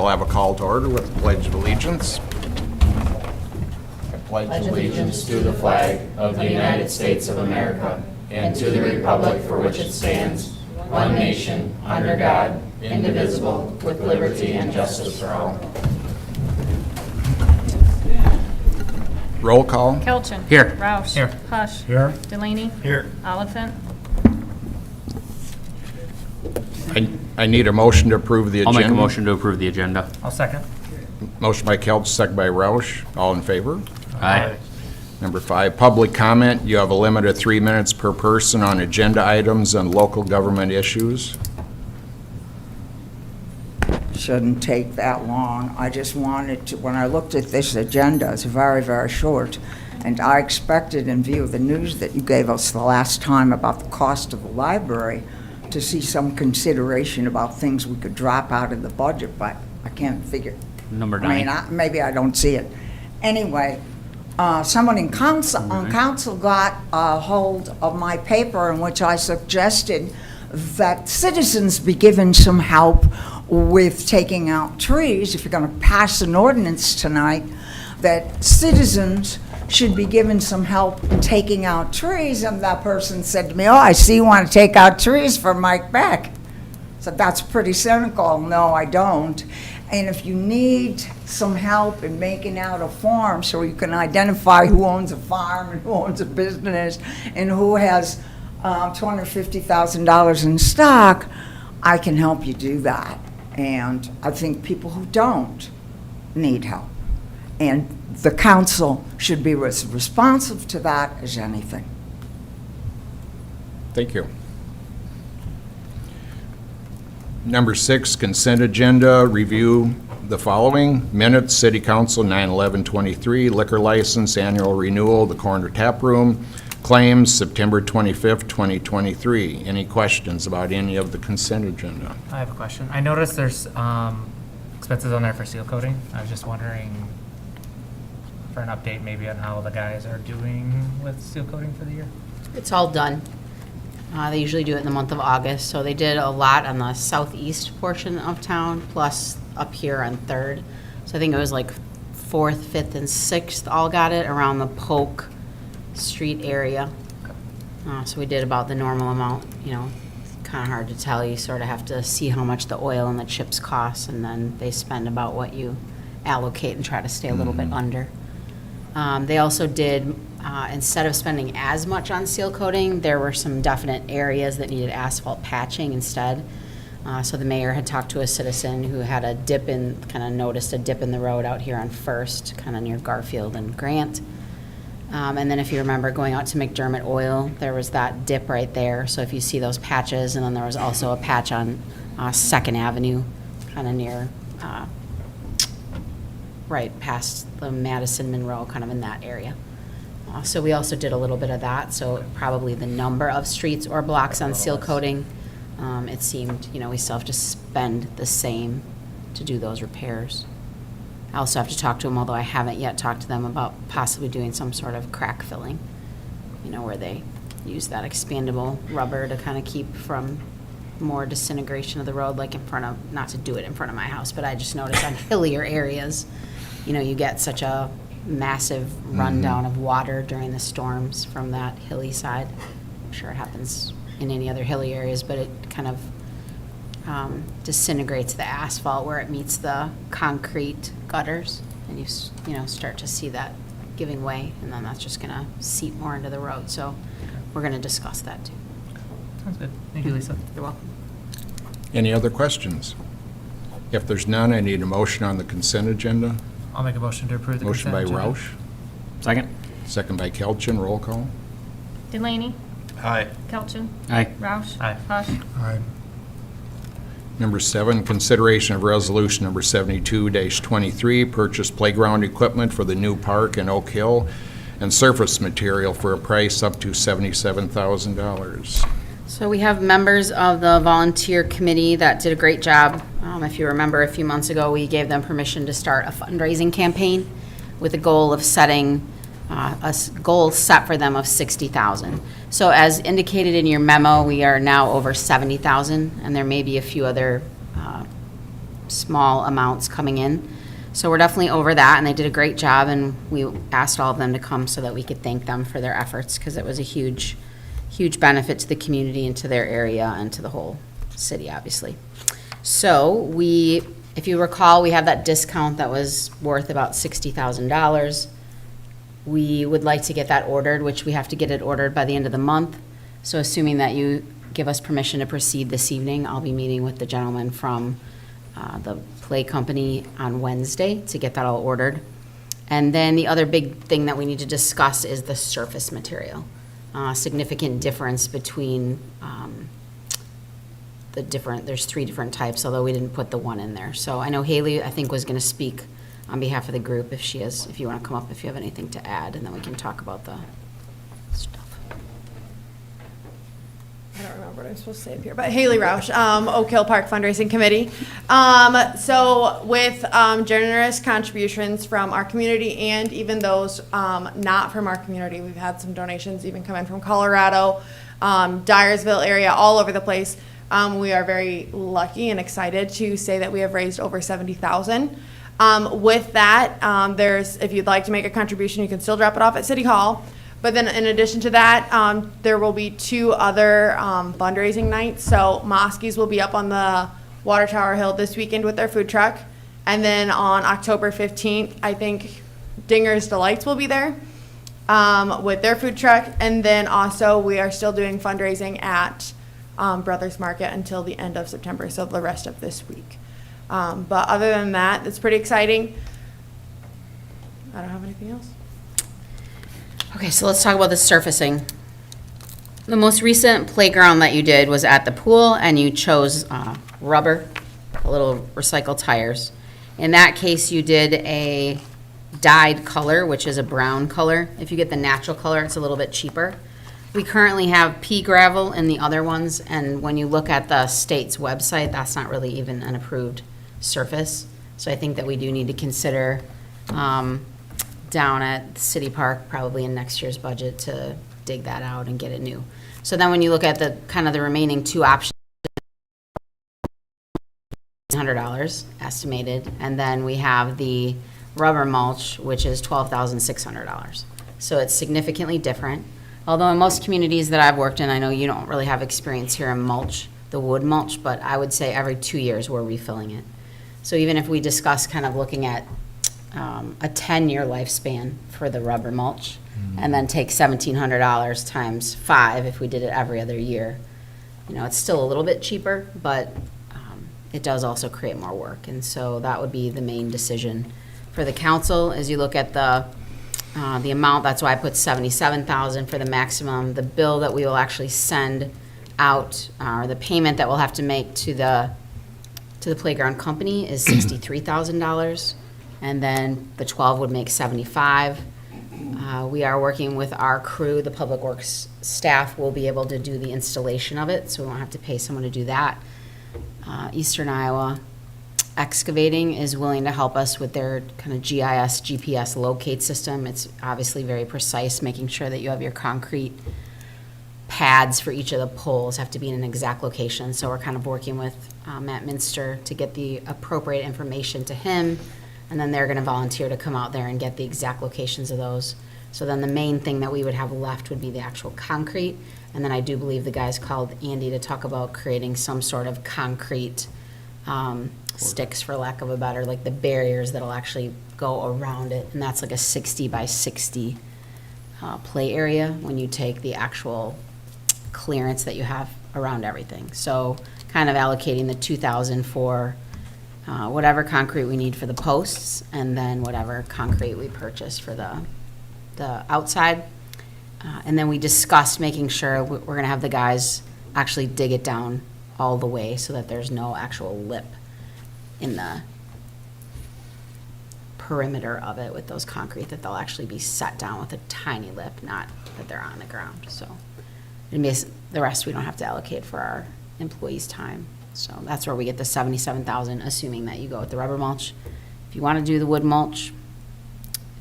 We'll have a call to order with the Pledge of Allegiance. I pledge Allegiance to the flag of the United States of America and to the republic for which it stands, one nation, under God, indivisible, with liberty and justice for all. Roll call. Kelchin. Here. Roush. Here. Hush. Here. Delaney. Here. Oliphant. I need a motion to approve the I'll agenda. make a motion to approve the agenda. I'll second. Motion by Kelch, second by Roush. All in favor? Aye. Number 5, public comment. You have a limit of 3 minutes per person on agenda items and local government issues. Shouldn't take that long. I just wanted to, when I looked at this agenda, it's very, very short, and I expected, in view of the news that you gave us the last time about the cost of the library, to see some consideration about things we could drop out of the budget, but I can't figure. Number I mean, 9. maybe I don't see it. Anyway, someone in on council got a hold of my paper in which I suggested that citizens be given some help with taking out trees. If you're going to pass an ordinance tonight, that citizens should be given some help in taking out trees. And that person said to me, "Oh, I see you want to take out trees for Mike Beck." So that's pretty cynical. No, I don't. And if you need some help in making out a form so you can identify who owns a farm and who owns a business and who has $250,000 in stock, I can help you do that. And I think people who don't need help. And the council should be as responsive to that as anything. Thank you. Number 6, consent agenda. Review the following: minutes, City Council 9/11/23, liquor license, annual renewal, the Corner Tap Room, claims, September 25th, 2023. Any questions about any of the consent agenda? I have a question. I noticed there's expenses on there for seal coating. I was just wondering for an update maybe on how the guys are doing with seal coating for the year. It's all done. They usually do it in the month of August, so they did a lot on the southeast portion of town, plus up here on 3rd. So I think it was like 4th, 5th, and 6th all got it around the Polk Street area. So we did about the normal amount, you know, kind of hard to tell. You sort of have to see how much the oil and the chips cost, and then they spend about what you allocate and try to stay a little bit under. They also did, instead of spending as much on seal coating, there were some definite areas that needed asphalt patching instead. So the mayor had talked to a citizen who had a dip in, kind of noticed a dip in the road out here on First, kind of near Garfield and Grant. And then if you remember going out to McDermott Oil, there was that dip right there. So if you see those patches, and then there was also a patch on 2nd Avenue, kind of near, right past the Madison Monroe, kind of in that area. So we also did a little bit of that. So probably the number of streets or blocks on seal coating, it seemed, you know, we still have to spend the same to do those repairs. I also have to talk to them, although I haven't yet talked to them about possibly doing some sort of crack filling, you know, where they use that expandable rubber to kind of keep from more disintegration of the road, like in front of, not to do it in front of my house, but I just noticed on hillier areas, you know, you get such a massive rundown of water during the storms from that hilly side. I'm sure it happens in any other hilly areas, but it kind of disintegrates the asphalt where it meets the concrete gutters, and you know, start to see that giving way, and then that's just gonna seep more into the road. So we're gonna discuss that too. Sounds good. Thank you, Lisa. You're welcome. Any other questions? If there's none, I need a motion on the consent agenda. I'll make a motion to approve the Motion by consent agenda. Roush, Second. second by Kelchin. Roll call. Delaney. Aye. Kelchin. Aye. Roush. Aye. Hush. Number 7, consideration of resolution number 72-23, purchase playground equipment for the new park in Oak Hill and surface material for a price up to $77,000. So we have members of the volunteer committee that did a great job. If you remember, a few months ago, we gave them permission to start a fundraising campaign with a goal of setting goal set for them of $60,000. So as indicated in your memo, we are now over $70,000, and there may be a few other small amounts coming in. So we're definitely over that, and they did a great job, and we asked all of them to come so that we could thank them for their efforts, because it was a huge, huge benefit to the community and to their area and to the whole city, obviously. So if you recall, we have that discount that was worth about $60,000. We would like to get that ordered, which we have to get it ordered by the end of the month. So assuming that you give us permission to proceed this evening, I'll be meeting with the gentleman from the play company on Wednesday to get that all ordered. And then the other big thing that we need to discuss is the surface material. Significant difference between there's 3 different types, although we didn't put the one in there. So I know Haley, I think, was going to speak on behalf of the group if you want to come up, if you have anything to add, and then we can talk about the stuff. I don't remember what I'm supposed to say up here, but Haley Roush, Oak Hill Park Fundraising Committee. So with generous contributions from our community and even those not from our community, we've had some donations even come in from Colorado, Dyersville area, all over the place. We are very lucky and excited to say that we have raised over $70,000. With that, if you'd like to make a contribution, you can still drop it off at City Hall. But then in addition to that, there will be 2 other fundraising nights. So Moskies will be up on the Water Tower Hill this weekend with their food truck. And then on October 15th, I think Dinger's Delights will be there with their food truck. And then also we are still doing fundraising at Brothers Market until the end of September, so the rest of this week. But other than that, it's pretty exciting. I don't have anything else. Okay, so let's talk about the surfacing. The most recent playground that you did was at the pool, and you chose rubber, little recycled tires. In that case, you did a dyed color, which is a brown color. If you get the natural color, it's a little bit cheaper. We currently have pea gravel in the other ones, and when you look at the state's website, that's not really even an approved surface. So I think that we do need to consider down at City Park, probably in next year's budget, to dig that out and get it new. So then when you look at the kind of the remaining 2 options, $100 estimated, and then we have the rubber mulch, which is $12,600. So it's significantly different. Although in most communities that I've worked in, I know you don't really have experience here in mulch, the wood mulch, but I would say every 2 years we're refilling it. So even if we discuss kind of looking at a 10-year lifespan for the rubber mulch, and then take $1,700 times 5 if we did it every other year, it's still a little bit cheaper, but it does also create more work. And so that would be the main decision for the council as you look at the amount. That's why I put $77,000 for the maximum. The bill that we will actually send out, or the payment that we'll have to make to the playground company is $63,000, and then the 12 would make 75. We are working with our crew. The Public Works staff will be able to do the installation of it, so we won't have to pay someone to do that. Eastern Iowa Excavating is willing to help us with their kind of GIS, GPS locate system. It's obviously very precise, making sure that you have your concrete pads for each of the poles have to be in an exact location. So we're kind of working with Matt Minster to get the appropriate information to him, and then they're going to volunteer to come out there and get the exact locations of those. So then the main thing that we would have left would be the actual concrete, and then I do believe the guys called Andy to talk about creating some sort of concrete sticks, for lack of a better, like the barriers that'll actually go around it, and that's like a 60 by 60 play area when you take the actual clearance that you have around everything. So kind of allocating the $2,000 for whatever concrete we need for the posts, and then whatever concrete we purchase for the outside. And then we discussed making sure we're going to have the guys actually dig it down all the way so that there's no actual lip in the perimeter of it with those concrete, that they'll actually be set down with a tiny lip, not that they're on the ground. So the rest we don't have to allocate for our employees' time. So that's where we get the $77,000, assuming that you go with the rubber mulch. If you want to do the wood mulch,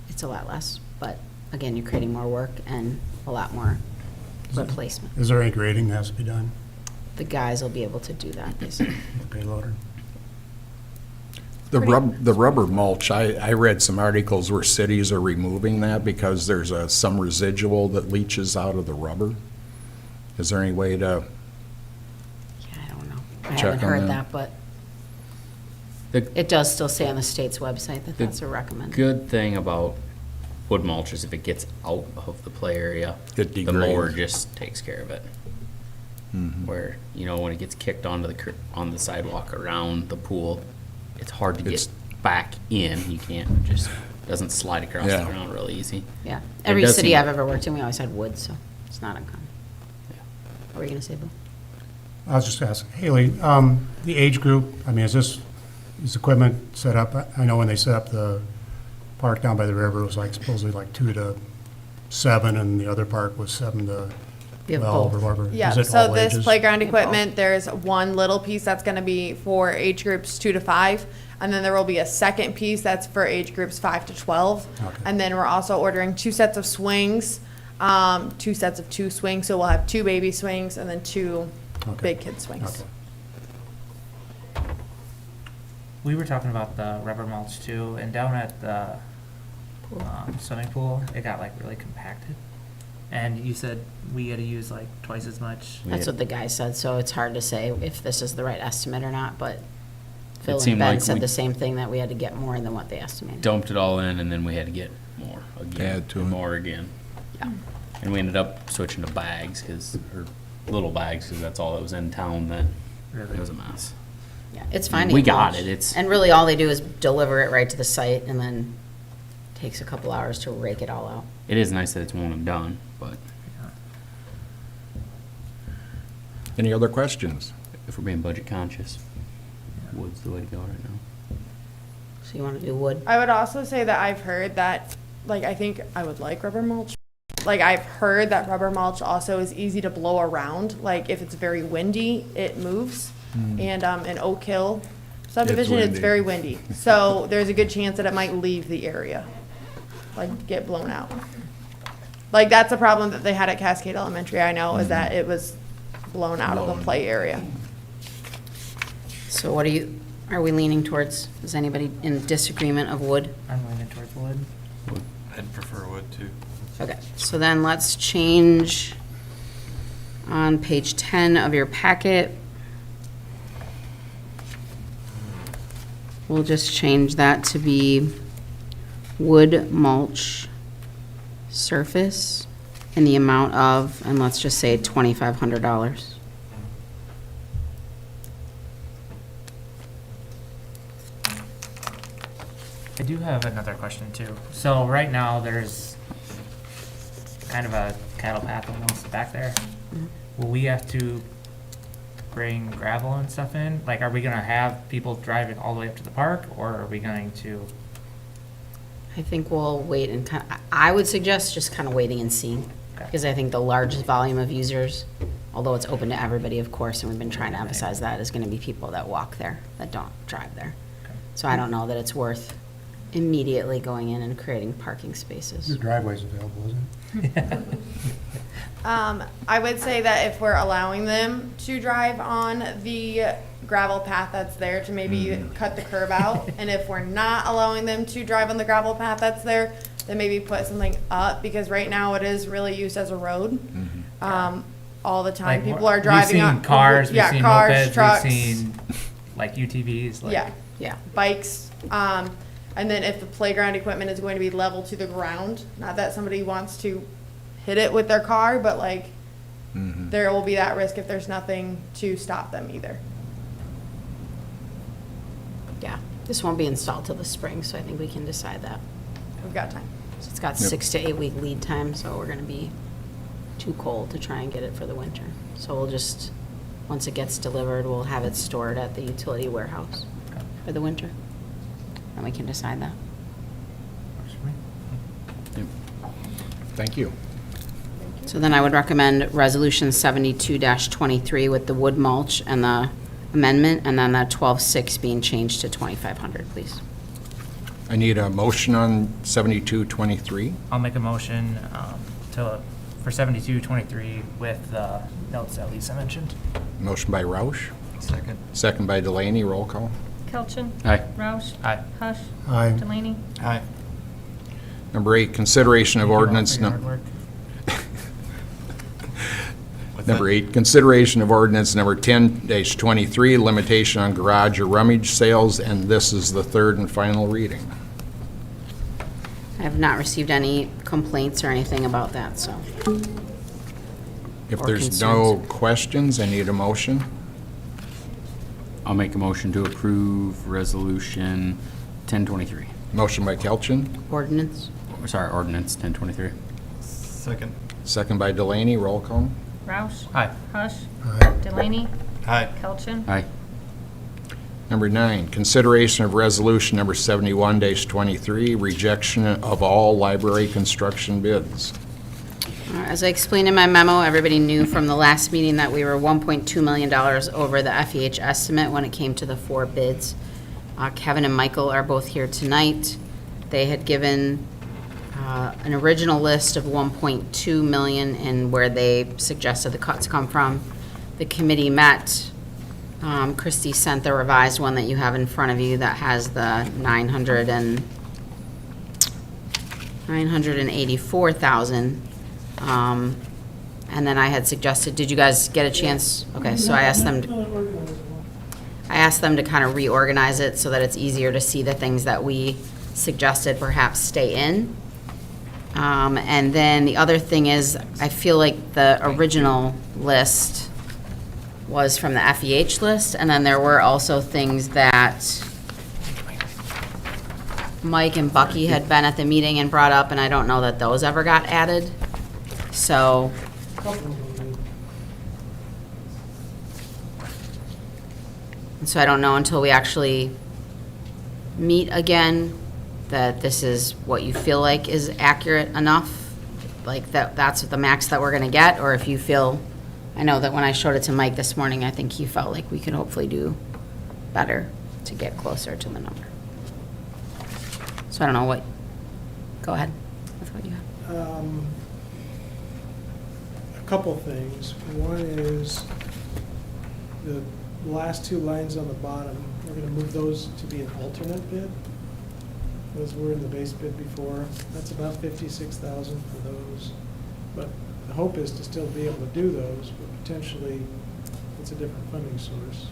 it's a lot less, but again, you're creating more work and a lot more replacement. Is there any grading that has to be done? The guys will be able to do that, basically. The payloader? The rubber mulch, I read some articles where cities are removing that because there's some residual that leaches out of the rubber. Is there any way to, Yeah, I don't know. I Check haven't on heard that. that, but The it does still say on the state's website that that's a recommend. good thing about wood mulch is if it gets out of the play area, It the mower degrades. just takes care of it. Where, when it gets kicked onto on the sidewalk around the pool, it's hard to It's- get back in. You can't just, doesn't slide across Yeah. the ground real easy. Yeah. It Every does city seem- I've ever worked in, we always had wood, so it's not uncommon. What were you gonna say, Bill? I was just asking, Haley, the age group, I mean, is equipment set up? I know when they set up the park down by the river, it was like supposedly like 2 to 7, and the other park was 7 to We have 12 or both. whatever. Yeah, Is it so all this ages? playground equipment, there's one little piece that's gonna be for age groups 2 to 5, and then there will be a second piece that's for age groups 5 to 12. Okay. And then we're also ordering 2 sets of swings, 2 sets of 2 swings, so we'll have 2 baby swings and then 2 Okay. big kid swings. Okay. We were talking about the rubber mulch too, and down at the swimming pool, it got like really compacted. And you said we had to use like twice as much. That's what the guy said, so it's hard to say if this is the right estimate or not, but Phil and seemed Ben like said we- the same thing, that we had to get more than what they estimated. Dumped it all in and then we had to get more again. Add to and it. more again. Yeah. And we ended up switching to bags or little bags because that's all that was in town then. Really? It was a mess. Yeah, it's finding. We a got mulch. it, it's- And really, all they do is deliver it right to the site, and then takes a couple hours to rake it all out. It is nice that it's one and done, but any other questions? if we're being budget conscious, wood's the way to go right now. So you want to do wood? I would also say that I've heard that, like, I think I would like rubber mulch. Like, I've heard that rubber mulch also is easy to blow around. Like, if it's very windy, it moves. And in Oak Hill subdivision, it's windy. very windy. So there's a good chance that it might leave the area, like, get blown out. Like, that's a problem that they had at Cascade Elementary, I know, is that it was blown out of the play area. So what are we leaning towards? Is anybody in disagreement of wood? I'm leaning towards wood. I'd prefer wood too. Okay, so then let's change on page 10 of your packet. We'll just change that to be wood mulch surface in the amount of, and let's just say $2,500. I do have another question too. So right now, there's kind of a cattle path almost back there. Will we have to bring gravel and stuff in? Like, are we gonna have people driving all the way up to the park, or are we going to? I think we'll wait and I would suggest just kind of waiting and seeing. Okay. Because I think the largest volume of users, although it's open to everybody, of course, and we've been trying to emphasize that, is gonna be people that walk there, that don't drive there. Okay. So I don't know that it's worth immediately going in and creating parking Your spaces. driveway's available, isn't it? I would say that if we're allowing them to drive on the gravel path that's there, to maybe cut the curb out. And if we're not allowing them to drive on the gravel path that's there, then maybe put something up, because right now it is really used as a road. All the time, Like, people are driving on. We've seen cars, we've yeah, seen cars, mopeds, trucks. we've seen like UTVs. Like, Yeah, Yeah, bikes. And then if the playground equipment is going to be level to the ground, not that somebody wants to hit it with their car, but like, there will be that risk if there's nothing to stop them either. yeah. This won't be installed till the spring, so I think we can decide that. We've got time. So it's got 6 to 8 week lead time, so we're gonna be too cold to try and get it for the winter. So we'll just, once it gets delivered, we'll have it stored at the utility warehouse for the winter. And we can decide that. works for me. Thank you. So then I would recommend Resolution 72-23 with the wood mulch and the amendment, and then that 12.6 being changed to 2,500, please. I need a motion on 7223. I'll make a motion for 7223 with the notes that Lisa mentioned. Motion by Roush, Second. second by Delaney, roll call. Kelchin. Aye. Roush. Aye. Hush. Aye. Delaney. Aye. Number 8, consideration of Thank you all ordinance. for your hard work. What's Number that? 8, consideration of ordinance number 10-23, limitation on garage or rummage sales, and this is the third and final reading. I have not received any complaints or anything about that, so. If Or there's no questions, I need a motion. I'll make a motion to approve resolution 1023. Motion by Kelchin, Ordinance? Sorry, ordinance 1023. Second. second by Delaney, roll call. Roush. Aye. Hush. Aye. Delaney. Aye. Kelchin. Aye. Number 9, consideration of resolution number 71-23, rejection of all library construction bids. As I explained in my memo, everybody knew from the last meeting that we were $1.2 million over the FEH estimate when it came to the 4 bids. Kevin and Michael are both here tonight. They had given an original list of 1.2 million and where they suggested the cuts come from. The committee met. Christie sent the revised one that you have in front of you that has the 984,000. And then I had suggested, did you guys get a chance? Okay, so I asked them to kind of reorganize it so that it's easier to see the things that we suggested perhaps stay in. And then the other thing is, I feel like the original list was from the FEH list, and then there were also things that Mike and Bucky had been at the meeting and brought up, and I don't know that those ever got added. So, and so I don't know until we actually meet again that this is what you feel like is accurate enough, like that's the max that we're gonna get, or if you feel, I know that when I showed it to Mike this morning, I think he felt like we could hopefully do better to get closer to the number. So I don't know what, go ahead with what you have. A couple things. One is the last 2 lines on the bottom, we're going to move those to be an alternate bid. Those were in the base bid before. That's about $56,000 for those. But the hope is to still be able to do those, but potentially it's a different funding source.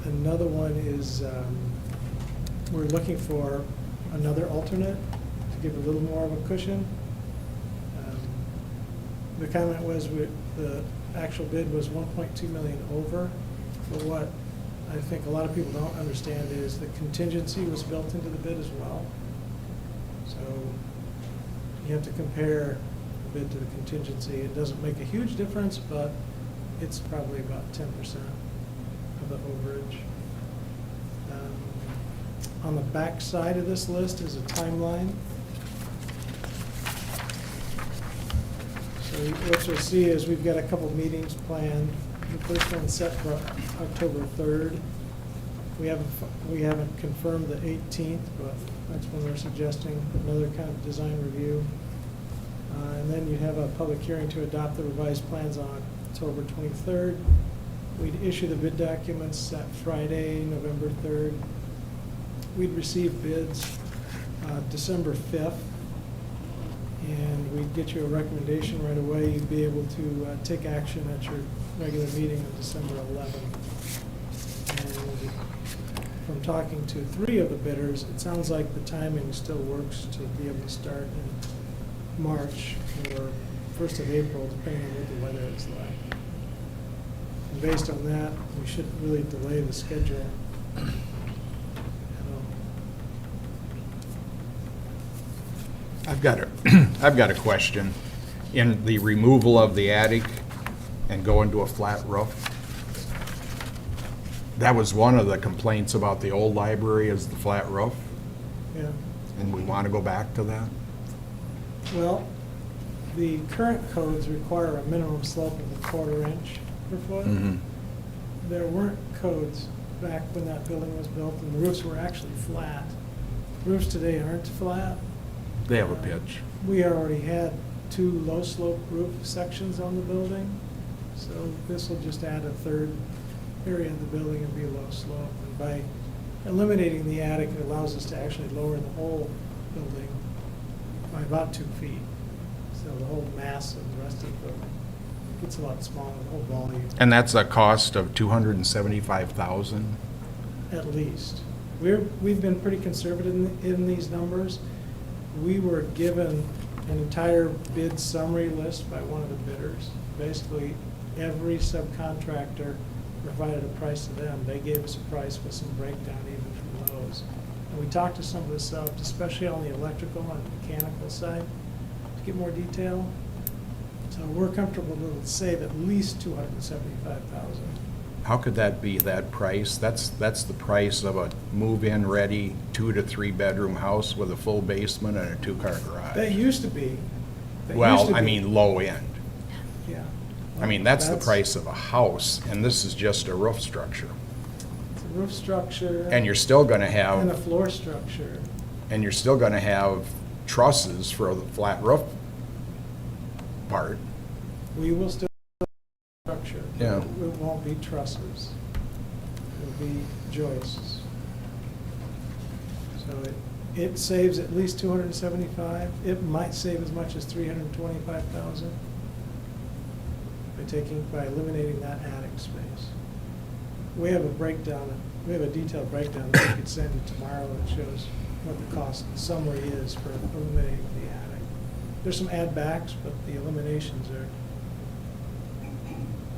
Another one is we're looking for another alternate to give a little more of a cushion. The comment was the actual bid was 1.2 million over, but what I think a lot of people don't understand is the contingency was built into the bid as well. So you have to compare the bid to the contingency. It doesn't make a huge difference, but it's probably about 10% of the overage. On the back side of this list is a timeline. So what you'll see is we've got a couple meetings planned. The first one's set for October 3rd. We haven't confirmed the 18th, but that's when we're suggesting another kind of design review. And then you have a public hearing to adopt the revised plans on October 23rd. We'd issue the bid documents that Friday, November 3rd. We'd receive bids December 5th, and we'd get you a recommendation right away. You'd be able to take action at your regular meeting on December 11th. And from talking to 3 of the bidders, it sounds like the timing still works to be able to start in March or 1st of April, depending on what the weather is like. And based on that, we shouldn't really delay the schedule. I've got a question. In the removal of the attic and going to a flat roof, that was one of the complaints about the old library is the flat roof, Yeah. and we want to go back to that? Well, the current codes require a minimum slope of 1/4 inch per foot. Mhm. There weren't codes back when that building was built, and the roofs were actually flat. Roofs today aren't flat. They have a pitch. We already had 2 low slope roof sections on the building, So this will just add a third area of the building and be low slope. And by eliminating the attic, it allows us to actually lower the whole building by about 2 feet. So the whole mass of the rest of the building gets a lot smaller, the whole volume, And that's a cost of $275,000? at least. We've been pretty conservative in these numbers. We were given an entire bid summary list by one of the bidders. Basically, every subcontractor provided a price to them. They gave us a price with some breakdown even from those. And we talked to some of the subs, especially on the electrical and mechanical side, to get more detail. So we're comfortable to save at least $275,000. How could that be that price? That's the price of a move-in ready 2 to 3 bedroom house with a full basement and a 2-car garage. That used to be. That used Well, to I be. mean, low end. Yeah. I mean, that's the price of a house, and this is just a roof structure. It's a roof structure. And you're still gonna And a have, floor structure. and you're still gonna have trusses for the flat roof part. We will still have structure. Yeah. It won't be trusses. It'll be joists. So it saves at least 275. It might save as much as 325,000 by eliminating that attic space. We have a breakdown, we have a detailed breakdown that we could send you tomorrow that shows what the cost summary is for eliminating the attic. There's some add backs, but the eliminations are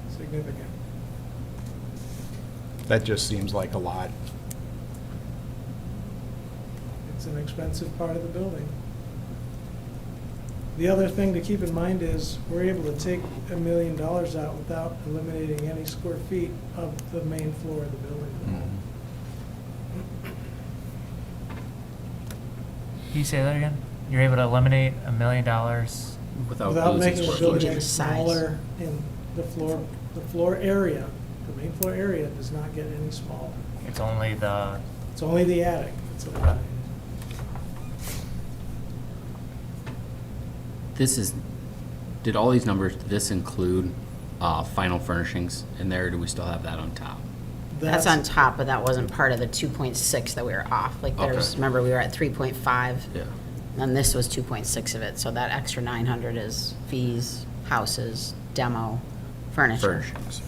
significant. That just seems like a lot. It's an expensive part of the building. The other thing to keep in mind is we're able to take $1 million out without eliminating any square feet of the main floor of the building. Can you say that again? You're able to eliminate $1 million. Without Without losing making the square building footage. any Size. smaller in the floor area, the main floor area does not get any smaller. It's only the, It's only the attic that's eliminated. This is, did all these numbers, did this include final furnishings in there, or do we still have that on top? That's on top, but that wasn't part of the 2.6 that we were off. Like there's, Okay. remember, we were at 3.5. Yeah. And this was 2.6 of it, so that extra 900 is fees, houses, demo, furniture. Furnishings.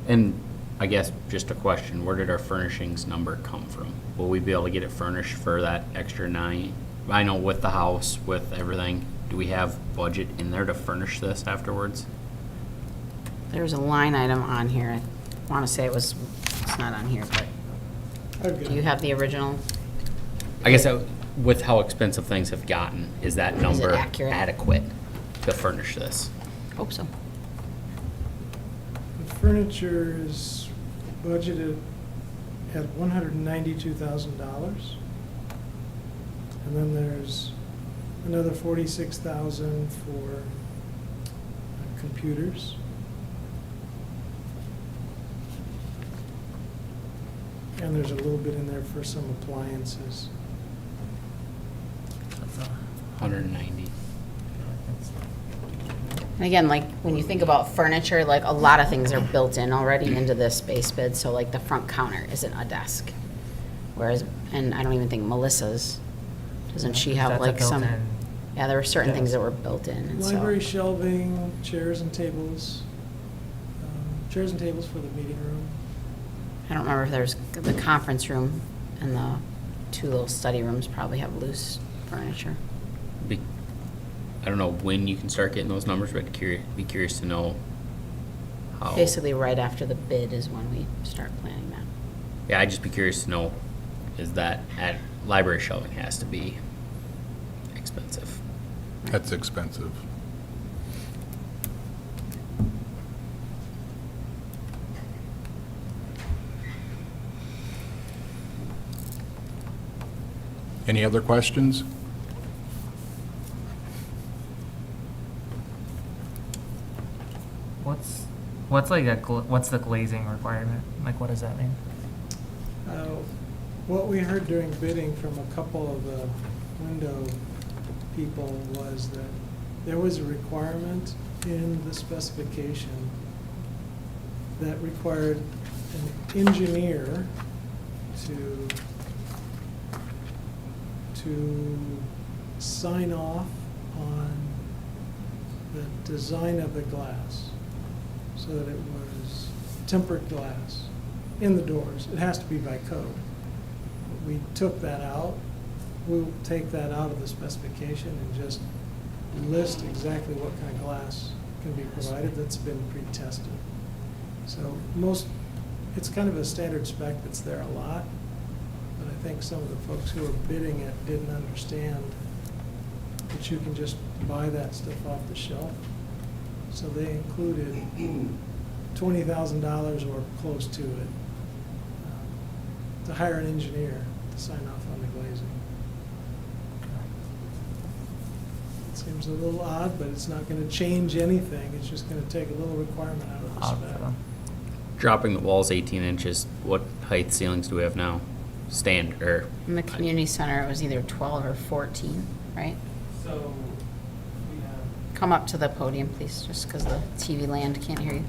And I guess just a question, where did our furnishings number come from? Will we be able to get it furnished for that extra 9? I know with the house, with everything, do we have budget in there to furnish this afterwards? There's a line item on here. I want to say it's not on here, but I've got do you it. have the original? I guess with how expensive things have gotten, is that number accurate? adequate to furnish this? Hope so. The furniture is budgeted at $192,000. And then there's another $46,000 for computers. And there's a little bit in there for some appliances. 190. And again, like, when you think about furniture, like, a lot of things are built in already into this base bid, so like the front counter isn't a desk. Whereas, and I don't even think Melissa's, doesn't she have That's a like some? built-in Yeah, there were certain things desk. that were built in, and so. Library shelving, chairs and tables, chairs and tables for the meeting room. I don't remember if there's, the conference room and the 2 little study rooms probably have loose furniture. I don't know when you can start getting those numbers, but be curious to know how. Basically, right after the bid is when we start planning that. Yeah, I'd just be curious to know, is that at library shelving has to be expensive? That's expensive. Any other questions? What's like what's the glazing requirement? Like, what does that mean? What we heard during bidding from a couple of the window people was that there was a requirement in the specification that required an engineer to sign off on the design of the glass, so that it was tempered glass in the doors. It has to be by code. We took that out. We'll take that out of the specification and just list exactly what kind of glass can be provided that's been pre-tested. So it's kind of a standard spec that's there a lot, but I think some of the folks who were bidding it didn't understand that you can just buy that stuff off the shelf. So they included $20,000 or close to it to hire an engineer to sign off on the glazing. It seems a little odd, but it's not going to change anything. It's just going to take a little requirement out of the spec. Dropping the walls 18 inches, what height ceilings do we have now? Stand, or, In the community center, it was either 12 or 14, right? So, we have. Come up to the podium, please, just because the TV land can't hear you.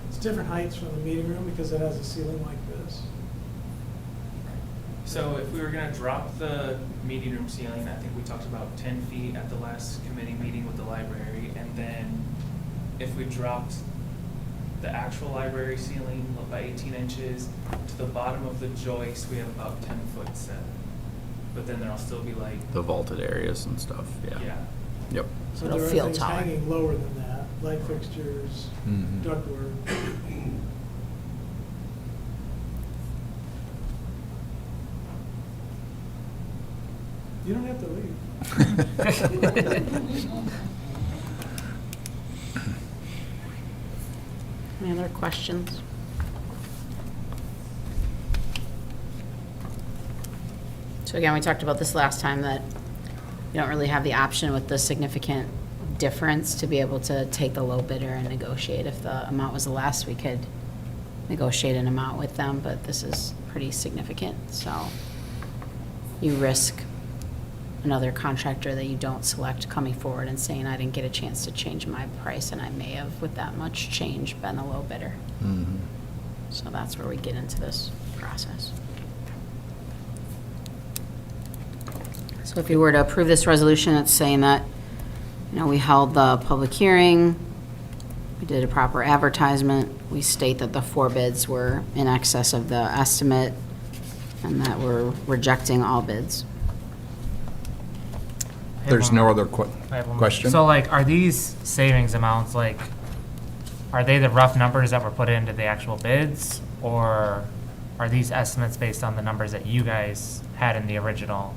It's different heights from the meeting room because it has a ceiling like this. So if we were gonna drop the meeting room ceiling, I think we talked about 10 feet at the last committee meeting with the library, and then if we dropped the actual library ceiling by 18 inches, to the bottom of the joist, we have about 10 foot set. But then there'll still be like, the vaulted areas and stuff, yeah. yeah. Yep. So It'll there are feel things taller. hanging lower than that, light fixtures, Mhm. ductwork. You don't have to leave. Any other questions? So again, we talked about this last time, that you don't really have the option with the significant difference to be able to take the low bidder and negotiate. If the amount was less, we could negotiate an amount with them, but this is pretty significant, so you risk another contractor that you don't select coming forward and saying, I didn't get a chance to change my price, and I may have, with that much change, been a low bidder. Mhm. So that's where we get into this process. So if you were to approve this resolution, it's saying that, you know, we held the public hearing, we did a proper advertisement, we state that the 4 bids were in excess of the estimate, and that we're rejecting all bids. There's no other I have one more. question? So like, are these savings amounts, like, are they the rough numbers that were put into the actual bids? Or are these estimates based on the numbers that you guys had in the original?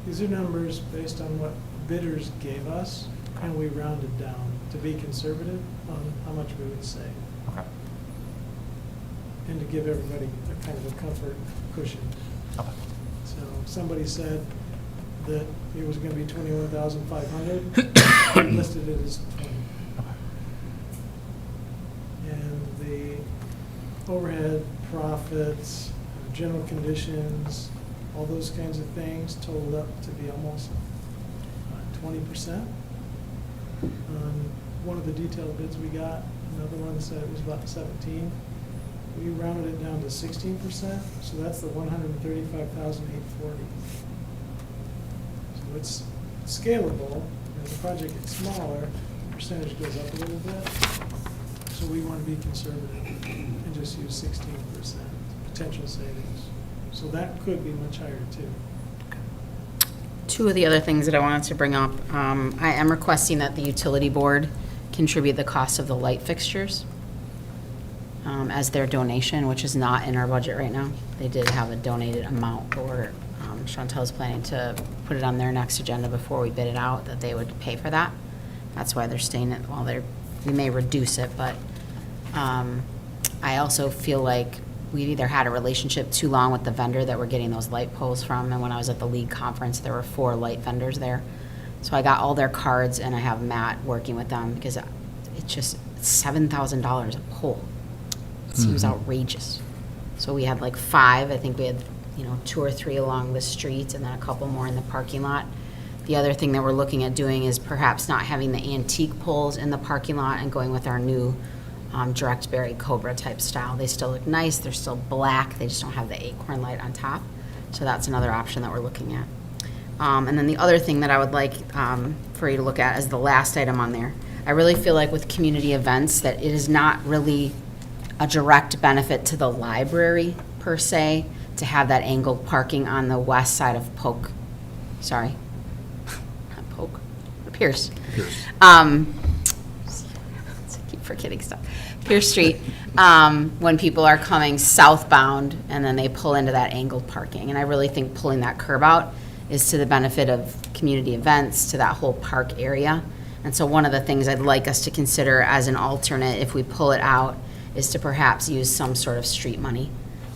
These are numbers based on what bidders gave us, and we rounded down to be conservative on how much we would save, Okay. and to give everybody a kind of a comfort cushion. Okay. So somebody said that it was gonna be 21,500, listed it as 20. And the overhead, profits, general conditions, all those kinds of things totaled up to be almost 20%. One of the detailed bids we got, another one said it was about 17. We rounded it down to 16%, so that's the 135,840. So it's scalable. As the project gets smaller, the percentage goes up a little bit. So we want to be conservative and just use 16% potential savings. So that could be much higher too. Two of the other things that I wanted to bring up, I am requesting that the utility board contribute the cost of the light fixtures as their donation, which is not in our budget right now. They did have a donated amount, but Chantel's planning to put it on their next agenda before we bid it out, that they would pay for that. That's why they're staying it, well, we may reduce it, but I also feel like we've either had a relationship too long with the vendor that we're getting those light poles from, and when I was at the league conference, there were 4 light vendors there. So I got all their cards, and I have Matt working with them, because it's just $7,000 a pole. It seems outrageous. So we had like 5, I think we had, 2 or 3 along the street, and then a couple more in the parking lot. The other thing that we're looking at doing is perhaps not having the antique poles in the parking lot and going with our new direct berry Cobra type style. They still look nice, they're still black, they just don't have the acorn light on top. So that's another option that we're looking at. And then the other thing that I would like for you to look at is the last item on there. I really feel like with community events that it is not really a direct benefit to the library per se to have that angled parking on the west side of Pierce. I keep forgetting stuff. Pierce Street, when people are coming southbound and then they pull into that angled parking. And I really think pulling that curb out is to the benefit of community events, to that whole park area. And so one of the things I'd like us to consider as an alternate, if we pull it out, is to perhaps use some sort of street money.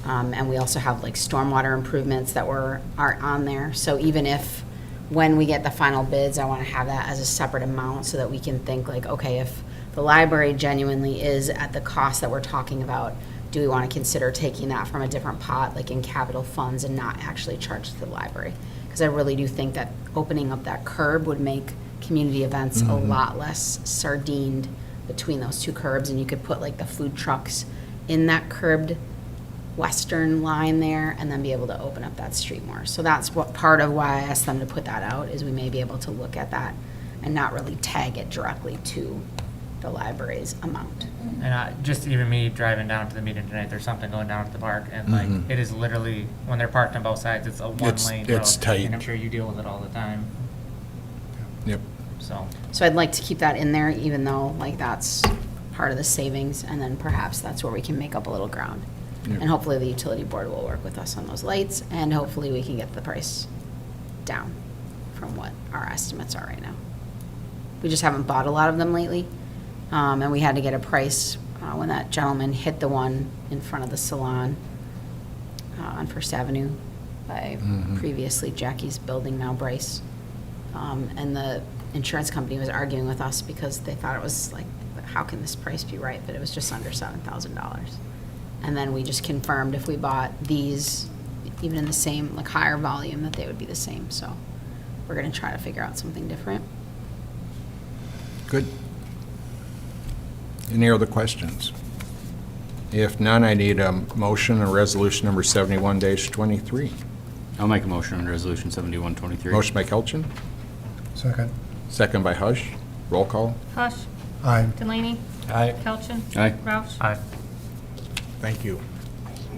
And we also have like stormwater improvements that aren't on there. So even if, when we get the final bids, I want to have that as a separate amount so that we can think like, okay, if the library genuinely is at the cost that we're talking about, do we want to consider taking that from a different pot, like in capital funds, and not actually charge to the library? Because I really do think that opening up that curb would make community events a lot less sardined between those two curbs, and you could put like the food trucks in that curbed western line there and then be able to open up that street more. So that's what part of why I asked them to put that out, is we may be able to look at that and not really tag it directly to the library's amount. And just even me driving down to the meeting tonight, there's something going down at the park, and like, it is literally, when they're parked on both sides, it's a one-lane road. it's tight. And I'm sure you deal with it all the time, Yep. so. So I'd like to keep that in there, even though like that's part of the savings, and then perhaps that's where we can make up a little ground. Yep. And hopefully the utility board will work with us on those lights, and hopefully we can get the price down from what our estimates are right now. We just haven't bought a lot of them lately, and we had to get a price when that gentleman hit the one in front of the salon on First Avenue by previously Jackie's building, now Bryce. And the insurance company was arguing with us because they thought it was like, how can this price be right? But it was just under $7,000. And then we just confirmed if we bought these, even in the same, like higher volume, that they would be the same. So we're gonna try to figure out something different. Good. Any other questions? If none, I need a motion on resolution number 71-23. I'll make a motion on resolution 7123. Motion by Kelchin, Second. second by Hush. Roll call. Hush. Aye. Delaney. Aye. Kelchin. Aye. Roush. Aye. Thank you.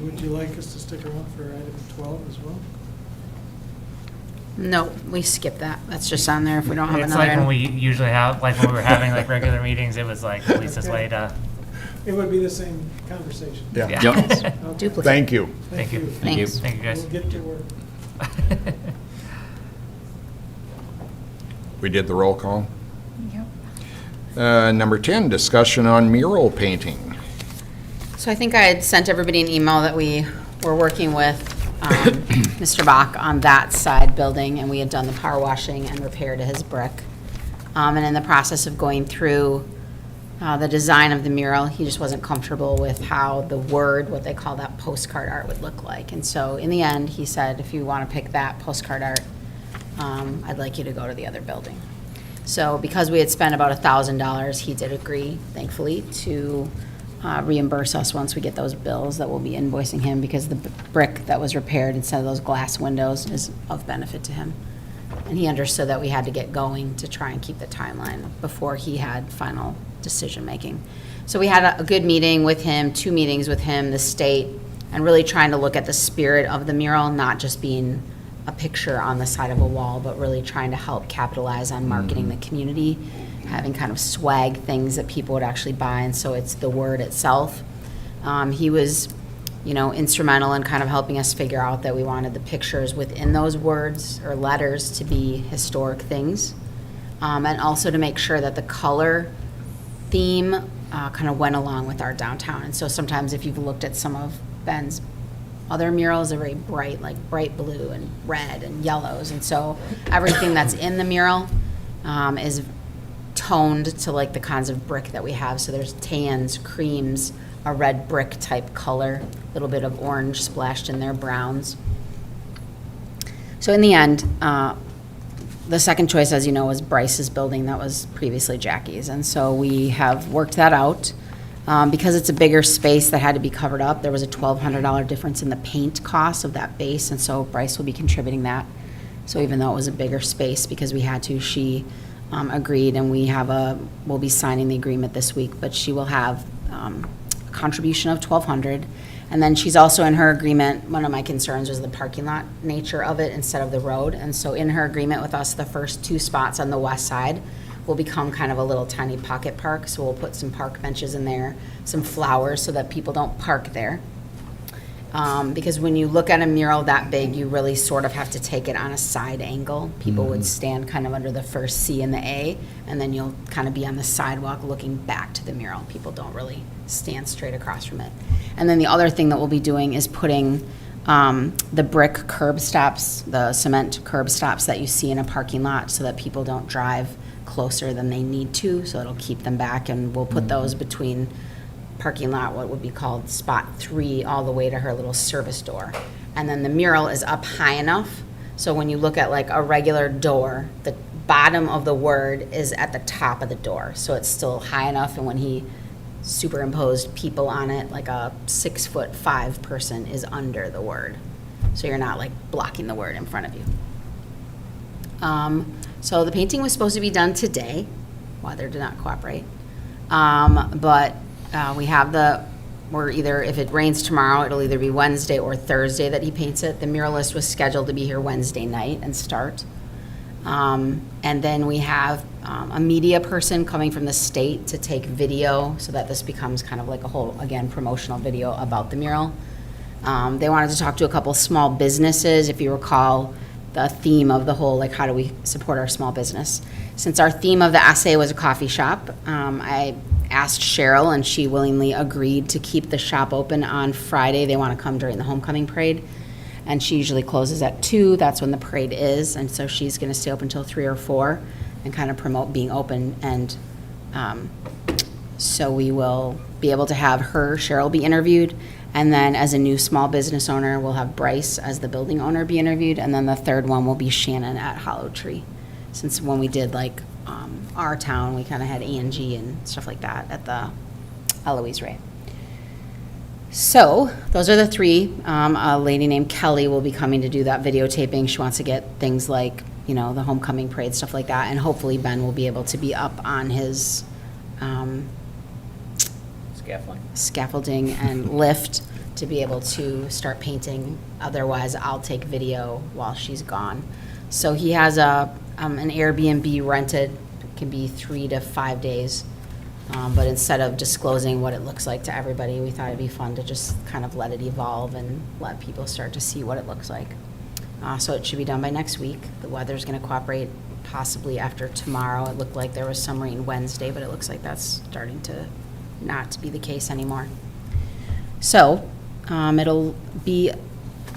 Would you like us to stick around for item 12 as well? No, we skipped that. That's just on there if we don't have It's another. like when we usually have, like when we were having like regular meetings, it was like the Lisa's way to. It would be the same conversation. Yeah. Yep. Okay. Duplicate. Thank you. Thank you. Thank you. Thanks. Thank you, guys. We'll get to work. We did the roll call. Number 10, discussion on mural painting. So I think I had sent everybody an email that we were working with Mr. Bach on that side building, and we had done the power washing and repair to his brick. And in the process of going through the design of the mural, he just wasn't comfortable with how the word, what they call that postcard art, would look like. And so in the end, he said, if you want to pick that postcard art, I'd like you to go to the other building. So because we had spent about $1,000, he did agree, thankfully, to reimburse us once we get those bills that we'll be invoicing him, because the brick that was repaired instead of those glass windows is of benefit to him. And he understood that we had to get going to try and keep the timeline before he had final decision-making. So we had a good meeting with him, 2 meetings with him, the state, and really trying to look at the spirit of the mural, not just being a picture on the side of a wall, but really trying to help capitalize on marketing the community, having kind of swag things that people would actually buy, and so it's the word itself. He was, instrumental in kind of helping us figure out that we wanted the pictures within those words or letters to be historic things, and also to make sure that the color theme kind of went along with our downtown. And so sometimes if you've looked at some of Ben's other murals, are very bright, like bright blue and red and yellows. And so everything that's in the mural is toned to like the kinds of brick that we have. So there's tans, creams, a red brick type color, a little bit of orange splashed in there, browns. So in the end, the second choice, as you know, was Bryce's building that was previously Jackie's. And so we have worked that out. Because it's a bigger space that had to be covered up, there was a $1,200 difference in the paint cost of that base, and so Bryce will be contributing that. So even though it was a bigger space, because we had to, she agreed, and we'll be signing the agreement this week, but she will have a contribution of $1,200. And then she's also in her agreement, one of my concerns was the parking lot nature of it instead of the road. And so in her agreement with us, the first 2 spots on the west side will become kind of a little tiny pocket park. So we'll put some park benches in there, some flowers so that people don't park there. Because when you look at a mural that big, you really sort of have to take it on a side angle. People would stand kind of under the first C and the A, and then you'll kind of be on the sidewalk looking back to the mural. People don't really stand straight across from it. And then the other thing that we'll be doing is putting the brick curb stops, the cement curb stops that you see in a parking lot so that people don't drive closer than they need to, so it'll keep them back, and we'll put those between parking lot, what would be called spot 3, all the way to her little service door. And then the mural is up high enough, so when you look at like a regular door, the bottom of the word is at the top of the door, so it's still high enough, and when he superimposed people on it, like a 6'5" person is under the word, so you're not like blocking the word in front of you. So the painting was supposed to be done today. Weather did not cooperate. But we have we're either, if it rains tomorrow, it'll either be Wednesday or Thursday that he paints it. The muralist was scheduled to be here Wednesday night and start. And then we have a media person coming from the state to take video so that this becomes kind of like a whole, again, promotional video about the mural. They wanted to talk to a couple small businesses. If you recall, the theme of the whole, like, how do we support our small business? Since our theme of the essay was a coffee shop, I asked Cheryl, and she willingly agreed to keep the shop open on Friday. They want to come during the homecoming parade, and she usually closes at 2. That's when the parade is, and so she's going to stay open until 3 or 4 and kind of promote being open. And so we will be able to have Cheryl be interviewed. And then as a new small business owner, we'll have Bryce as the building owner be interviewed. And then the third one will be Shannon at Hollow Tree. Since when we did like our town, we kind of had Angie and stuff like that at the Eloise Ray. So those are the 3. A lady named Kelly will be coming to do that videotaping. She wants to get things like, you know, the homecoming parade, stuff like that. And hopefully Ben will be able to be up on his scaffolding and lift to be able to start painting. Otherwise, I'll take video while she's gone. So he has an Airbnb rented. It can be 3 to 5 days. But instead of disclosing what it looks like to everybody, we thought it'd be fun to just kind of let it evolve and let people start to see what it looks like. So it should be done by next week. The weather's going to cooperate possibly after tomorrow. It looked like there was some rain Wednesday, but it looks like that's starting to not be the case anymore. So it'll be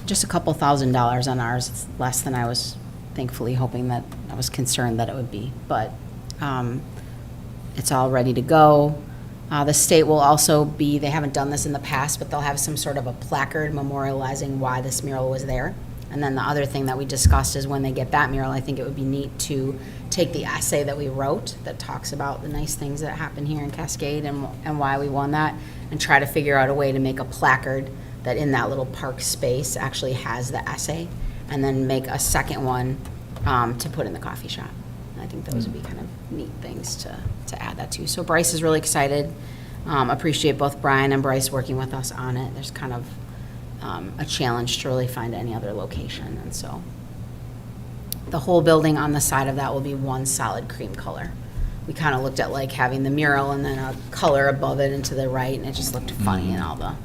just a couple $1,000s on ours. It's less than I was thankfully hoping that, I was concerned that it would be, but it's all ready to go. The state will also be, they haven't done this in the past, but they'll have some sort of a placard memorializing why this mural was there. And then the other thing that we discussed is when they get that mural, I think it would be neat to take the essay that we wrote that talks about the nice things that happen here in Cascade and why we won that, and try to figure out a way to make a placard that in that little park space actually has the essay, and then make a second one to put in the coffee shop. I think those would be kind of neat things to add that to. So Bryce is really excited. Appreciate both Brian and Bryce working with us on it. There's kind of a challenge to really find any other location, and so the whole building on the side of that will be one solid cream color. We kind of looked at like having the mural and then a color above it and to the right, and it just looked funny in all the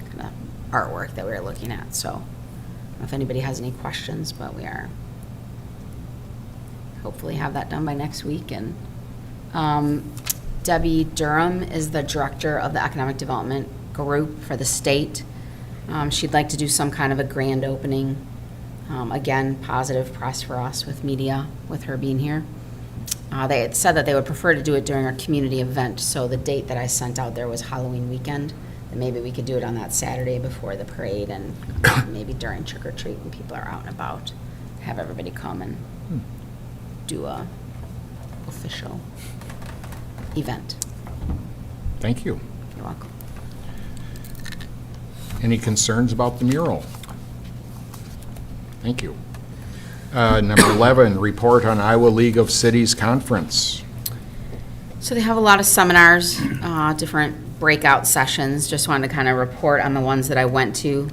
kind of artwork that we were looking at. So I don't know if anybody has any questions, but we are hopefully have that done by next week. And Debbie Durham is the director of the Economic Development Group for the state. She'd like to do some kind of a grand opening. Again, positive press for us with media, with her being here. They had said that they would prefer to do it during our community event, so the date that I sent out there was Halloween weekend, and maybe we could do it on that Saturday before the parade, and maybe during trick or treat when people are out and about, have everybody come and do a official event. Thank you. You're welcome. Any concerns about the mural? Thank you. Number 11, report on Iowa League of Cities Conference. So they have a lot of seminars, different breakout sessions. Just wanted to kind of report on the ones that I went to.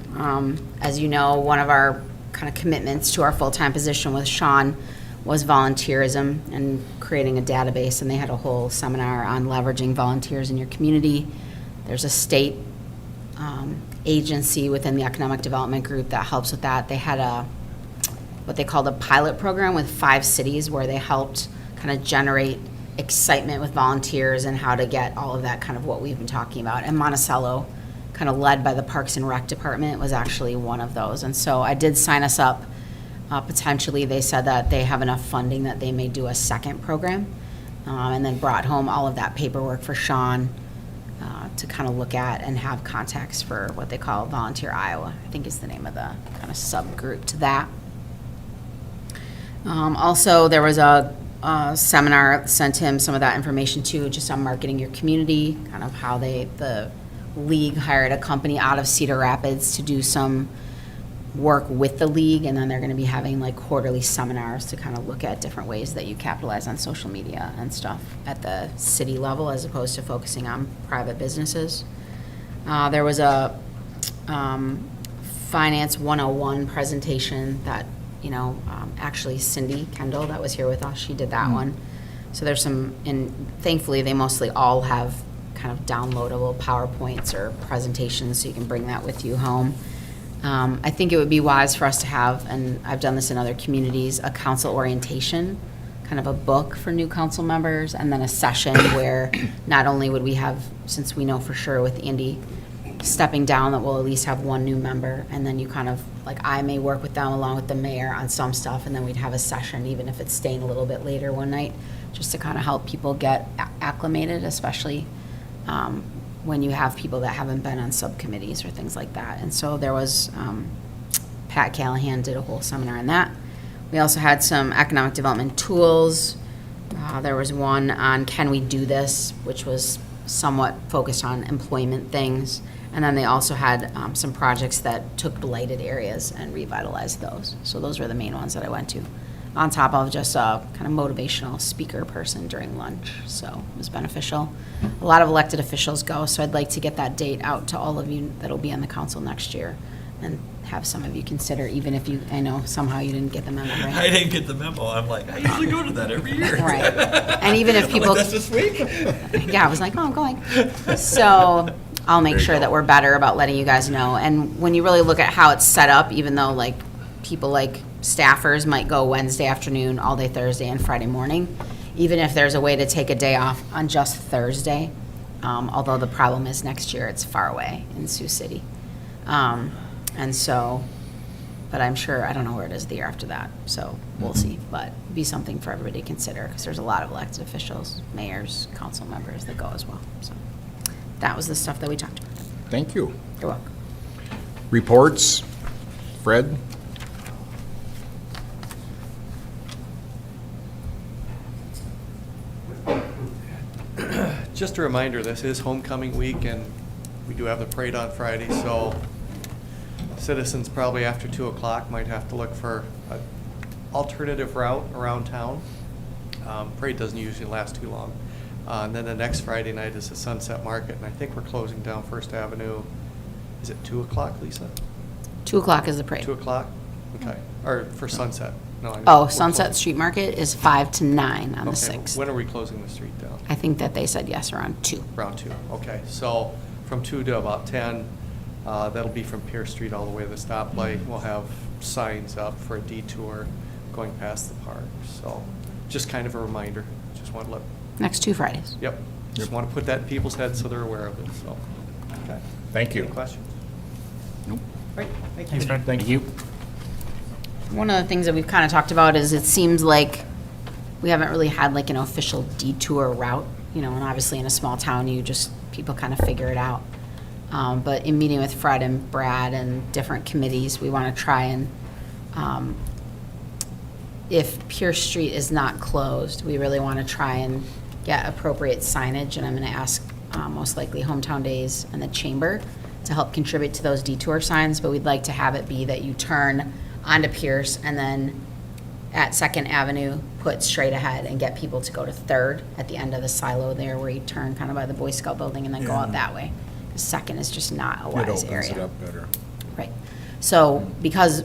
As you know, one of our kind of commitments to our full-time position with Sean was volunteerism and creating a database, and they had a whole seminar on leveraging volunteers in your community. There's a state agency within the economic development group that helps with that. They had what they called a pilot program with 5 cities where they helped kind of generate excitement with volunteers and how to get all of that kind of what we've been talking about. And Monticello, kind of led by the Parks and Rec Department, was actually one of those. And so I did sign us up. Potentially, they said that they have enough funding that they may do a second program, and then brought home all of that paperwork for Sean to kind of look at and have contacts for what they call Volunteer Iowa, I think is the name of the kind of subgroup to that. Also, there was a seminar, sent him some of that information too, just on marketing your community, kind of how the league hired a company out of Cedar Rapids to do some work with the league, and then they're going to be having like quarterly seminars to kind of look at different ways that you capitalize on social media and stuff at the city level as opposed to focusing on private businesses. There was a Finance 101 presentation that, actually Cindy Kendall that was here with us, she did that one. So there's some, and thankfully they mostly all have kind of downloadable PowerPoints or presentations, so you can bring that with you home. I think it would be wise for us to have, and I've done this in other communities, a council orientation, kind of a book for new council members, and then a session where not only would we have, since we know for sure with Andy stepping down that we'll at least have one new member, and then you kind of, like I may work with them along with the mayor on some stuff, and then we'd have a session, even if it's staying a little bit later one night, just to kind of help people get acclimated, especially when you have people that haven't been on subcommittees or things like that. And so there was, Pat Callahan did a whole seminar on that. We also had some economic development tools. There was one on Can We Do This, which was somewhat focused on employment things. And then they also had some projects that took blighted areas and revitalized those. So those were the main ones that I went to, on top of just a kind of motivational speaker person during lunch. So it was beneficial. A lot of elected officials go, so I'd like to get that date out to all of you that'll be on the council next year and have some of you consider, even if you, I know somehow you didn't get the memo, right? I didn't get the memo. I'm like, I usually go to that every year. Right. And even if I'm people. like, that's this week? Yeah, I was like, oh, I'm going. So I'll make sure that we're better about letting you guys know. And when you really look at how it's set up, even though like people like staffers might go Wednesday afternoon, all day Thursday, and Friday morning, even if there's a way to take a day off on just Thursday, although the problem is next year it's far away in Sioux City. And so, but I'm sure, I don't know where it is the year after that, so we'll see. But be something for everybody to consider, because there's a lot of elected officials, mayors, council members that go as well. So that was the stuff that we talked about. Thank you. You're welcome. Reports. Fred? Just a reminder, this is homecoming week, and we do have the parade on Friday, so citizens probably after 2 o'clock might have to look for an alternative route around town. Parade doesn't usually last too long. And then the next Friday night is the Sunset Market, and I think we're closing down First Avenue. Is it 2 o'clock, Lisa? 2 o'clock is the parade. 2 o'clock? Okay. Or for Sunset? No. Oh, Sunset Street Market is 5 to 9 on the Okay, 6th. when are we closing the street down? I think that they said yes, around 2. Around 2, okay. So from 2 to about 10, that'll be from Pierce Street all the way to the stoplight. We'll have signs up for a detour going past the park. So just kind of a reminder. Just want to let. Next 2 Fridays. Yep. Just want to put that in people's heads so they're aware of it, so. Okay. Thank you. Any questions? Nope. Great, thank you. Thanks, Fred. Thank you. One of the things that we've kind of talked about is it seems like we haven't really had like an official detour route, and obviously in a small town, people kind of figure it out. But in meeting with Fred and Brad and different committees, we want to try and if Pierce Street is not closed, we really want to try and get appropriate signage, and I'm going to ask most likely Hometown Days and the Chamber to help contribute to those detour signs, but we'd like to have it be that you turn onto Pierce and then at Second Avenue, put straight ahead and get people to go to Third at the end of the silo there where you turn kind of by the Boy Scout building and then go out that way. 'Cause Second is just not a It wise opens area. it up better. Right. So, because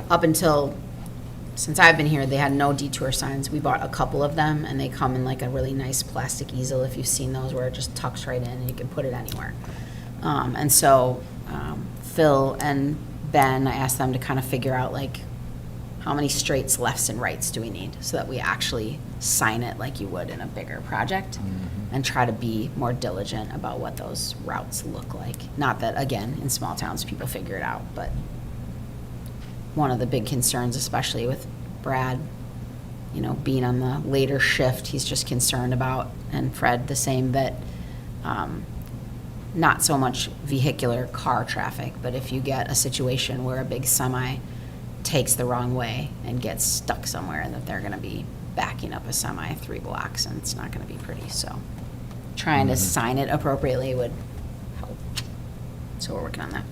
up until, since I've been here, they had no detour signs. We bought a couple of them, and they come in like a really nice plastic easel, if you've seen those, where it just tucks right in and you can put it anywhere. And so, Phil and Ben, I asked them to kind of figure out like, how many straights, lefts, and rights do we need, so that we actually sign it like you would in a bigger project, and try to be more diligent about what those routes look like. Not that, again, in small towns, people figure it out, but one of the big concerns, especially with Brad, you know, being on the later shift, he's just concerned about, and Fred the same, that not so much vehicular car traffic, but if you get a situation where a big semi takes the wrong way and gets stuck somewhere, and that they're gonna be backing up a semi 3 blocks, and it's not gonna be pretty, so trying to sign it appropriately would help. So we're working on that.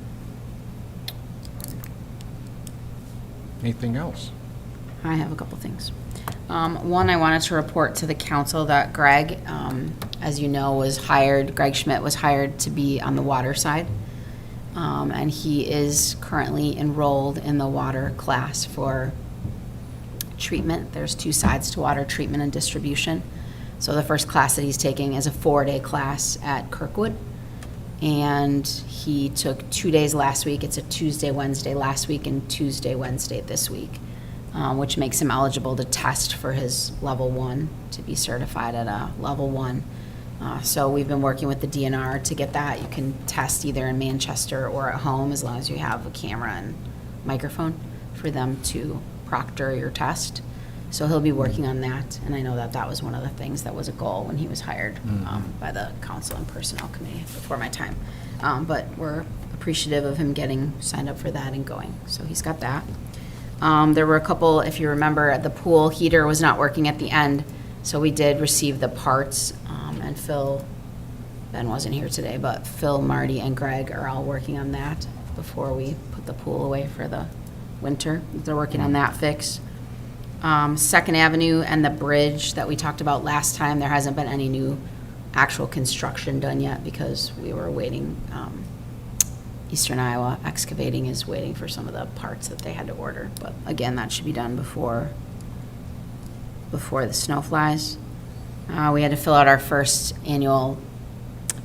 Anything else? I have a couple things. One, I wanted to report to the council that Greg, as you know, Greg Schmidt was hired to be on the water side. And he is currently enrolled in the water class for treatment. There's 2 sides to water treatment and distribution. So the first class that he's taking is a 4-day class at Kirkwood. And he took 2 days last week. It's a Tuesday, Wednesday last week, and Tuesday, Wednesday this week, which makes him eligible to test for his level 1, to be certified at a level 1. So we've been working with the DNR to get that. You can test either in Manchester or at home, as long as you have a camera and microphone for them to proctor your test. So he'll be working on that, and I know that that was one of the things that was a goal when he was hired by the Council and Personnel Committee before my time. But we're appreciative of him getting signed up for that and going. So he's got that. There were a couple, if you remember, the pool heater was not working at the end, so we did receive the parts, and Phil, Ben wasn't here today, but Phil, Marty, and Greg are all working on that before we put the pool away for the winter. They're working on that fix. Second Avenue and the bridge that we talked about last time, there hasn't been any new actual construction done yet because we were waiting. Eastern Iowa Excavating is waiting for some of the parts that they had to order. But again, that should be done before the snow flies. We had to fill out our first annual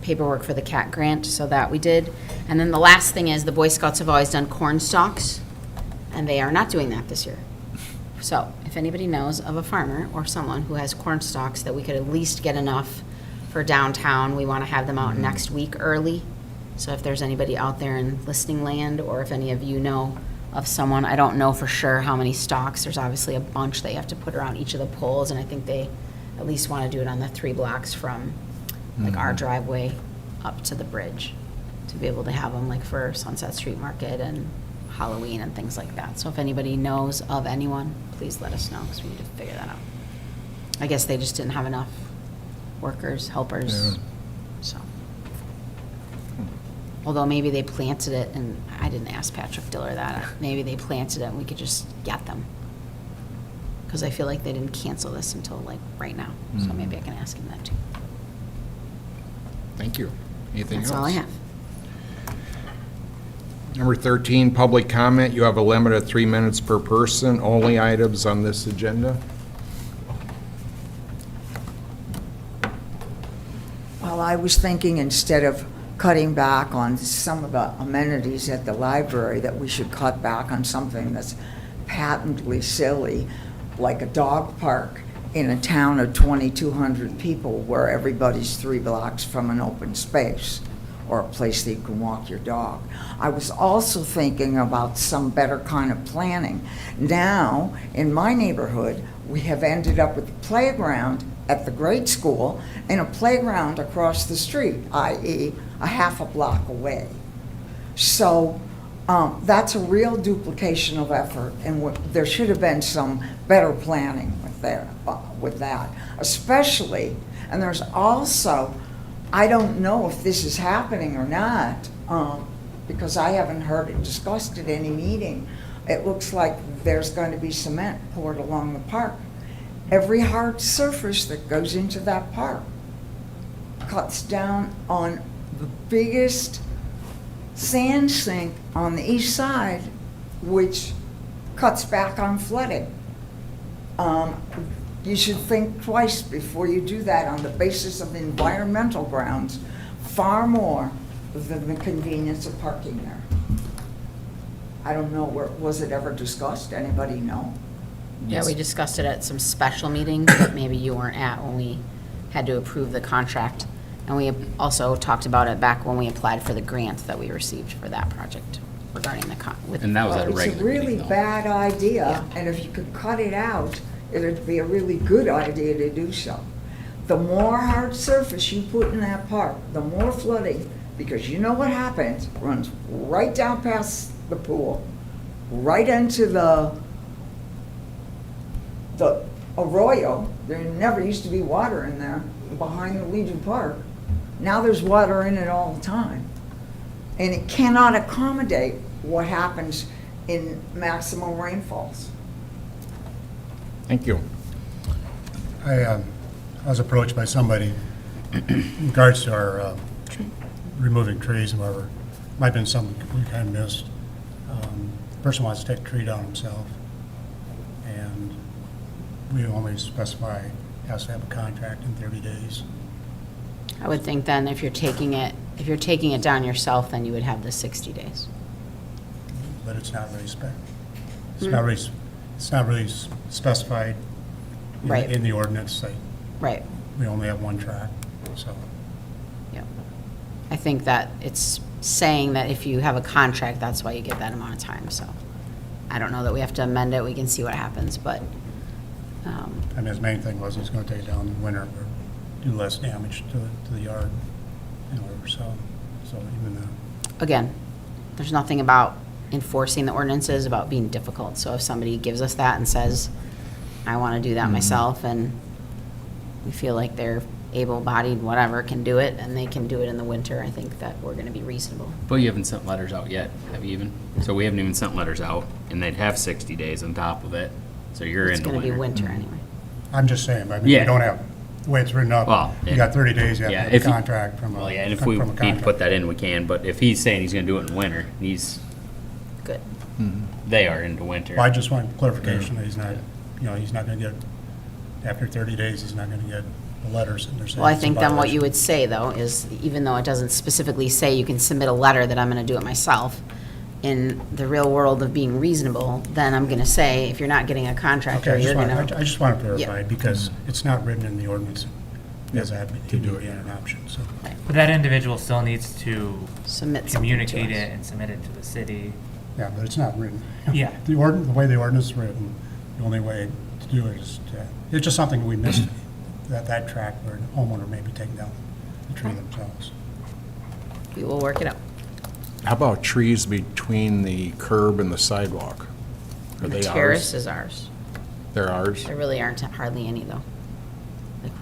paperwork for the CAT grant, so that we did. And then the last thing is the Boy Scouts have always done corn stalks, and they are not doing that this year. So if anybody knows of a farmer or someone who has corn stalks that we could at least get enough for downtown, we want to have them out next week early. So if there's anybody out there in listening land, or if any of you know of someone, I don't know for sure how many stalks. There's obviously a bunch that you have to put around each of the poles, and I think they at least want to do it on the 3 blocks from like our driveway up to the bridge, to be able to have them like for Sunset Street Market and Halloween and things like that. So if anybody knows of anyone, please let us know, because we need to figure that out. I guess they just didn't have enough workers, helpers, Yeah. so. Although maybe they planted it, and I didn't ask Patrick Diller that. Maybe they planted it and we could just get them. Because I feel like they didn't cancel this until like right now. So maybe I can ask him that too. Thank you. Anything else? That's all I have. Number 13, public comment. You have a limit of 3 minutes per person. Only items on this agenda. Well, I was thinking instead of cutting back on some of the amenities at the library, that we should cut back on something that's patently silly, like a dog park in a town of 2,200 people where everybody's 3 blocks from an open space or a place that you can walk your dog. I was also thinking about some better kind of planning. Now, in my neighborhood, we have ended up with a playground at the grade school and a playground across the street, i.e. a half a block away. So That's a real duplication of effort, and there should have been some better planning with that, especially, and there's also, I don't know if this is happening or not, because I haven't heard it discussed at any meeting. It looks like there's going to be cement poured along the park. Every hard surface that goes into that park cuts down on the biggest sand sink on the east side, which cuts back on flooding. You should think twice before you do that on the basis of environmental grounds, far more than the convenience of parking there. I don't know, was it ever discussed? Anybody know? Yeah, we discussed it at some special meetings that maybe you weren't at when we had to approve the contract. And we also talked about it back when we applied for the grant that we received for that project regarding the And that was at a It's a regular meeting, really though. bad idea, Yeah. and if you could cut it out, it'd be a really good idea to do so. The more hard surface you put in that park, the more flooding, because you know what happens, runs right down past the pool, right into the arroyo. There never used to be water in there, behind the Legion Park. Now there's water in it all the time. And it cannot accommodate what happens in maximum rainfalls. Thank you. I was approached by somebody in regards to our removing trees and whatever. Might have been something we kind of missed. The person wants to take a tree down himself, and we only specify has to have a contract in 30 days. I would think then if you're taking it down yourself, then you would have the 60 days. But it's not really it's not really specified Right. in the ordinance. Right. We only have one track, so. Yeah. I think that it's saying that if you have a contract, that's why you get that amount of time, so. I don't know that we have to amend it, we can see what happens, but, I mean, his main thing was he's gonna take it down in the winter, or do less damage to the yard, in order, so even again, there's nothing about enforcing the ordinances about being difficult, so if somebody gives us that and says, I want to do that myself, and we feel like they're able-bodied, whatever, can do it, and they can do it in the winter, I think that we're going to be reasonable. But you haven't sent letters out yet, have you even? So we haven't even sent letters out, and they'd have 60 days on top of it, so you're It's in the going to be winter. winter anyway. I'm just saying, I mean, Yeah. we don't have, the way it's written up, Well, you got 30 days, you have to Yeah, have if a you- contract from a. Well, yeah, and if from we a need to contract. put that in, we can, but if he's saying he's gonna do it in winter, Good. they are into winter. Well, I just want clarification that he's not, he's not gonna get, after 30 days, he's not gonna get the letters and they're saying. Well, I it's a think then what violation. you would say, though, is even though it doesn't specifically say you can submit a letter that I'm going to do it myself, in the real world of being reasonable, then I'm going to say, if you're not getting a Okay, contractor, I you're just going want, to. I just want to Yeah. clarify, because it's not written in the ordinance as to do it an option, so. But that individual still needs to Submit something to communicate us. it and submit it to the city. Yeah, but it's not written. Yeah. The way the ordinance is written, the only way to do it is to, it's just something we missed, that track where the homeowner may be taking down the tree themselves. We will work it out. How about trees between the curb and the sidewalk? Are The they terrace ours? is ours. They're ours? There really aren't hardly any, though. Like,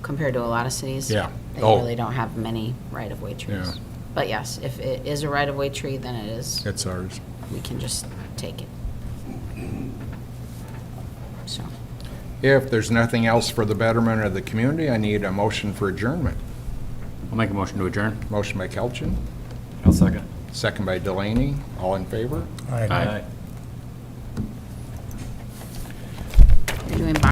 compared to a lot of cities. Yeah. They Oh. really don't have many right-of-way trees. Yeah. But yes, if it is a right-of-way tree, then it is, It's ours. we can just take it. So, If there's nothing else for the betterment of the community, I need a motion for adjournment. I'll make a motion to adjourn. Motion by Kelchin, I'll second. second by Delaney. All in favor? All right. Aye.